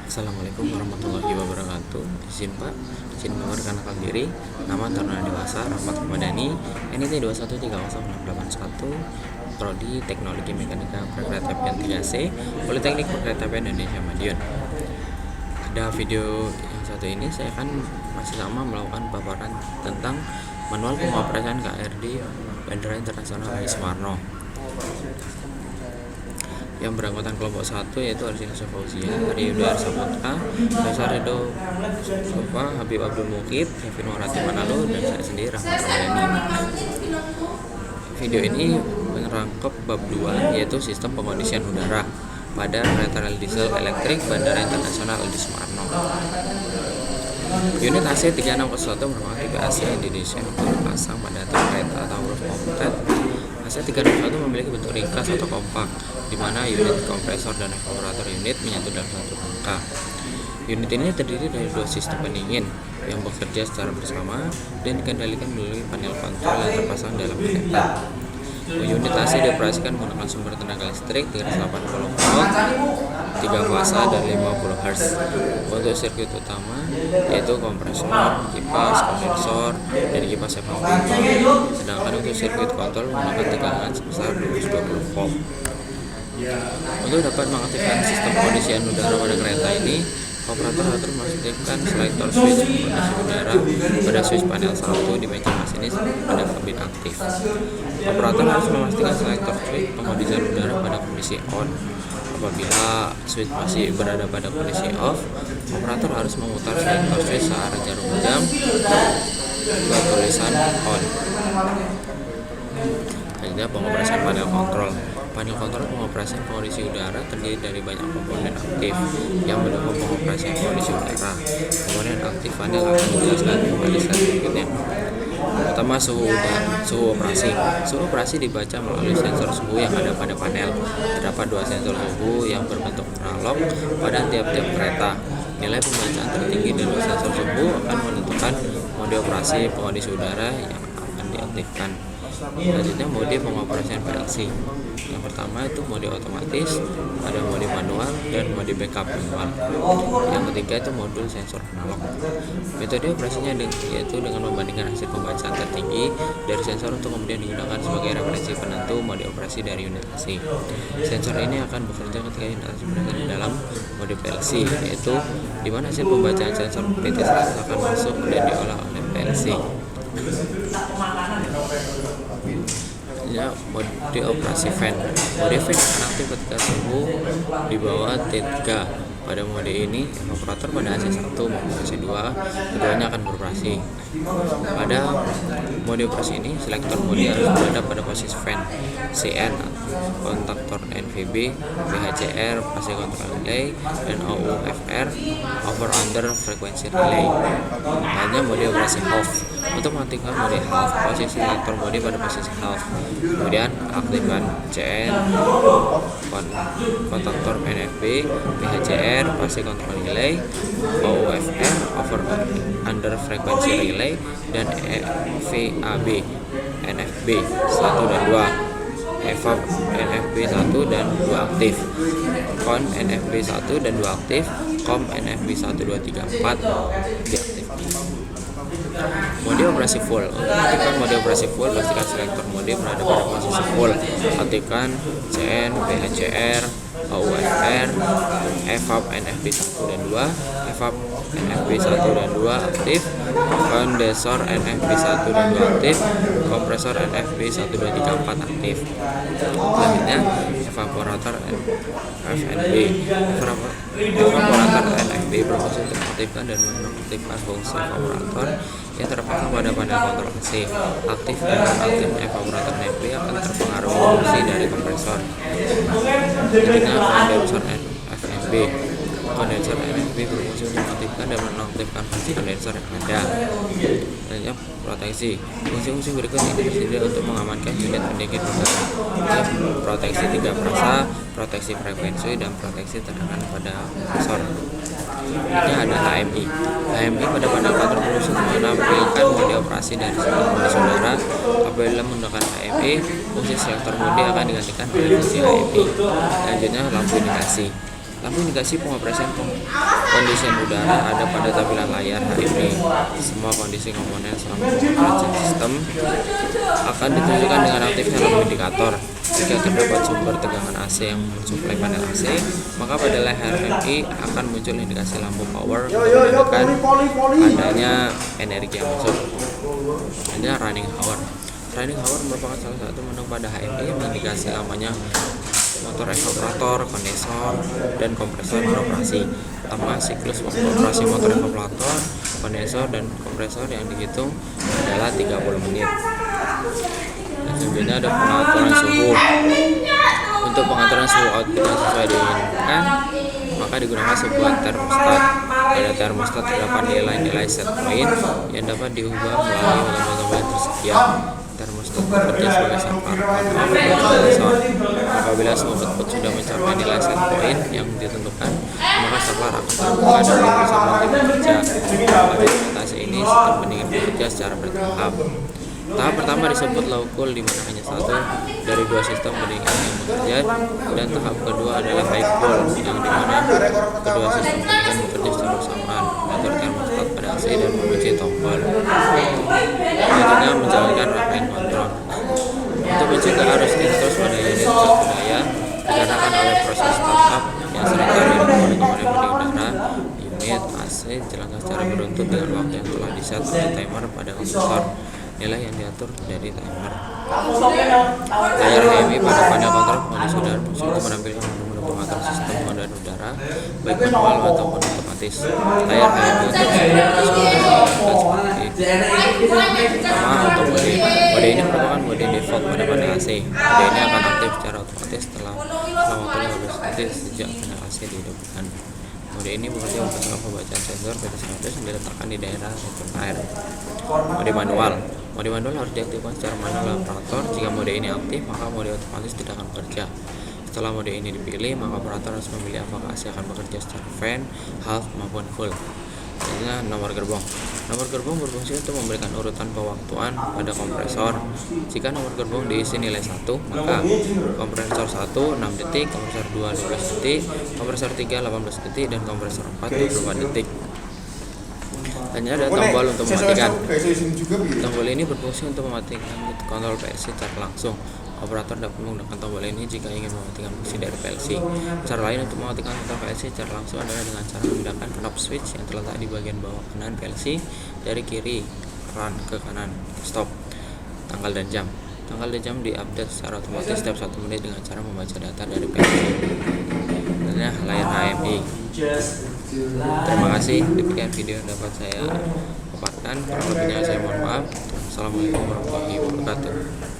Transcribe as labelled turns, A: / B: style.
A: Assalamualaikum warahmatullahi wabarakatuh. Izin Pak, izin memperkenalkan diri. Nama Taruna Dewasa Rahmat Ramadhani, NIT 2130681, Prodi Teknologi Mekanika Perkeretaapian 3C, Politeknik Perkeretaapian Indonesia Madiun. Pada video yang satu ini saya akan masih sama melakukan paparan tentang manual pengoperasian KRD Bandara Internasional Adi Sumarmo yang beranggotakan kelompok 1 yaitu Arsina Fauzia, Ariyudar Saputra, Faisal Ridho Sofa, Habib Abdul Mukid, Kevin Warati Manalo, dan saya sendiri Rahmat Ramadhani. Video ini merangkap bab 2 yaitu sistem pengondisian udara pada kereta rel diesel elektrik Bandara Internasional Adi Sumarmo. Unit AC 3601 merupakan tipe AC Indonesia yang dipasang pada kereta atau roof mounted. AC 361 memiliki bentuk ringkas atau kompak, di mana unit kompresor dan evaporator unit menyatu dalam satu rangka. Unit ini terdiri dari dua sistem pendingin yang bekerja secara bersama dan dikendalikan melalui panel kontrol yang terpasang dalam kereta. Unit AC dioperasikan menggunakan sumber tenaga listrik dengan 80 volt, 3 fasa dan 50 Hz. Untuk sirkuit utama yaitu kompresor, kipas, kondensor, dan kipas evaporator. Sedangkan untuk sirkuit kontrol menggunakan tegangan sebesar 220 volt. Untuk dapat mengaktifkan sistem pengondisian udara pada kereta ini, operator harus mengaktifkan selektor switch pengondisi udara pada switch panel 1 di meja masinis pada kabin aktif. Operator harus memastikan selektor switch pengondisian udara pada kondisi on. Apabila switch masih berada pada kondisi off, operator harus memutar selektor switch searah jarum jam ke tulisan on. Selanjutnya pengoperasian panel kontrol. Panel kontrol pengoperasian pengondisi udara terdiri dari banyak komponen aktif yang mendukung pengoperasian pengondisi udara. Komponen aktif panel akan dijelaskan kembali selanjutnya. Pertama, suhu operasi. Suhu operasi dibaca melalui sensor suhu yang ada pada panel. Terdapat dua sensor suhu yang berbentuk analog pada tiap-tiap kereta. Nilai pembacaan tertinggi dari sensor suhu akan menentukan mode operasi pengondisi udara yang akan diaktifkan. Selanjutnya mode pengoperasian PLC. Yang pertama itu mode otomatis, ada mode manual dan mode backup manual. Yang ketiga itu modul sensor analog. Metode operasinya yaitu dengan membandingkan hasil pembacaan tertinggi dari sensor untuk kemudian digunakan sebagai referensi penentu mode operasi dari unit AC. Sensor ini akan bekerja ketika unit AC berada di dalam mode PLC, yaitu di mana hasil pembacaan sensor PT100 akan masuk dan diolah oleh PLC. Ya, mode operasi fan. Mode fan akan aktif ketika suhu di bawah T3. Pada mode ini, operator pada AC1 maupun AC2 keduanya akan beroperasi. Pada mode operasi ini, selektor mode harus berada pada posisi fan, CN, kontaktor NVB, VHCR, fase kontrol relay, dan OUFR, over under frekuensi relay. Lainnya mode operasi half. Untuk mengaktifkan mode half, posisi selektor mode pada posisi half. Kemudian aktifkan CN, kontaktor NFB, VHCR, fase kontrol relay, OUFR, over under frekuensi relay, dan VAB, NFB 1 dan 2. EVAP NFB 1 dan 2 aktif, CON NFB 1 dan 2 aktif, COM NFB 1, 2, 3, 4 diaktifkan. Mode operasi full. Untuk mengaktifkan mode operasi full, pastikan selektor mode berada pada posisi full. Aktifkan CN, VHCR, OUFR, EVAP NFB 1 dan 2, EVAP NFB 1 dan 2 aktif, kondensor NFB 1 dan 2 aktif, kompresor NFB 1, 2, 3, 4 aktif. Selanjutnya evaporator FNB. Evaporator NFB berfungsi untuk mengaktifkan dan menonaktifkan fungsi evaporator yang terpasang pada panel kontrol AC. Aktif dan nonaktifnya evaporator NFB akan terpengaruhi fungsi dari kompresor. Selanjutnya kondensor FNB. Kondensor NFB berfungsi untuk mengaktifkan dan menonaktifkan fungsi kondensor yang ada. Selanjutnya proteksi. Fungsi-fungsi berikut ini bersedia untuk mengamankan unit pendingin udara. Proteksi 3 frasa, proteksi frekuensi, dan proteksi tekanan pada kompresor. Ini ada HMI. HMI pada panel kontrol berfungsi menampilkan mode operasi dari sistem pengondisi udara. Apabila menggunakan HMI, fungsi selektor mode akan digantikan oleh fungsi HMI. Selanjutnya lampu indikasi. Tapi indikasi pengoperasian kondisi udara ada pada tampilan layar HMI. Semua kondisi komponen selama pengoperasian sistem akan ditunjukkan dengan aktifnya lampu indikator. Jika terdapat sumber tegangan AC yang mensuplai panel AC, maka pada layar HMI akan muncul indikasi lampu power untuk menandakan adanya energi yang masuk. Selanjutnya running hour. Running hour merupakan salah satu menu pada HMI yang mengindikasi lamanya motor evaporator, kondensor, dan kompresor beroperasi. Pertama, siklus waktu operasi motor evaporator, kondensor, dan kompresor yang dihitung adalah 30 menit. Dan selanjutnya ada pengaturan suhu. Untuk pengaturan suhu output yang sesuai diinginkan, maka digunakan sebuah termostat. Pada termostat terdapat nilai-nilai set point yang dapat diubah melalui tombol-tombol yang tersedia. Termostat bekerja sebagai sampar kompresor. Apabila semua output sudah mencapai nilai set point yang ditentukan, maka sampar akan terbuka dan bisa berhenti bekerja. Pada implementasi ini, sistem pendingin bekerja secara bertahap. Tahap pertama disebut low cool, di mana hanya satu dari dua sistem pendingin yang bekerja, dan tahap kedua adalah high cool, yang dimana kedua sistem pendingin bekerja secara bersamaan. Atur termostat pada AC dan mengunci tombol. Selanjutnya menjalankan runtime control. Untuk mencegah arus interrupts pada unit gas berdaya dikarenakan oleh proses startup yang sering terjadi pada komponen pendingin udara, unit AC dijalankan secara beruntun dengan waktu yang telah diset oleh timer pada kompresor. Nilai yang diatur dari timer. Layar HMI pada panel kontrol kondisi udara untuk menampilkan menu pengatur sistem pengendalian udara, baik manual ataupun otomatis. Layar HMI untuk pertama, untuk mode ini merupakan mode default pada panel AC. Mode ini akan aktif secara otomatis setelah waktu 15 detik sejak panel AC dihidupkan. Mode ini bekerja untuk pembacaan sensor PT100 yang diletakkan di daerah return air. Mode manual. Mode manual harus diaktifkan secara manual oleh operator. Jika mode ini aktif, maka mode otomatis tidak akan bekerja. Setelah mode ini dipilih, maka operator harus memilih apakah AC akan bekerja secara fan, half, maupun full. Selanjutnya, nomor gerbong. Nomor gerbong berfungsi untuk memberikan urutan pewaktuan pada kompresor. Jika nomor gerbong diisi nilai 1, maka kompresor 1 6 detik, kompresor 2 12 detik, kompresor 3 18 detik, dan kompresor 4 24 detik. Hanya ada tombol untuk mematikan. Tombol ini berfungsi untuk mematikan kontrol PLC secara langsung. Operator dapat menggunakan tombol ini jika ingin mematikan fungsi dari PLC. Cara lain untuk mematikan kontrol PLC secara langsung adalah dengan cara memindahkan knob switch yang terletak di bagian bawah kanan PLC dari kiri run ke kanan stop. Tanggal dan jam. Tanggal dan jam diupdate secara otomatis setiap 1 menit dengan cara membaca data dari PLC. Selanjutnya, layar HMI. Terima kasih, demikian video yang dapat saya paparkan. Kurang lebihnya saya mohon maaf. Assalamualaikum warahmatullahi wabarakatuh.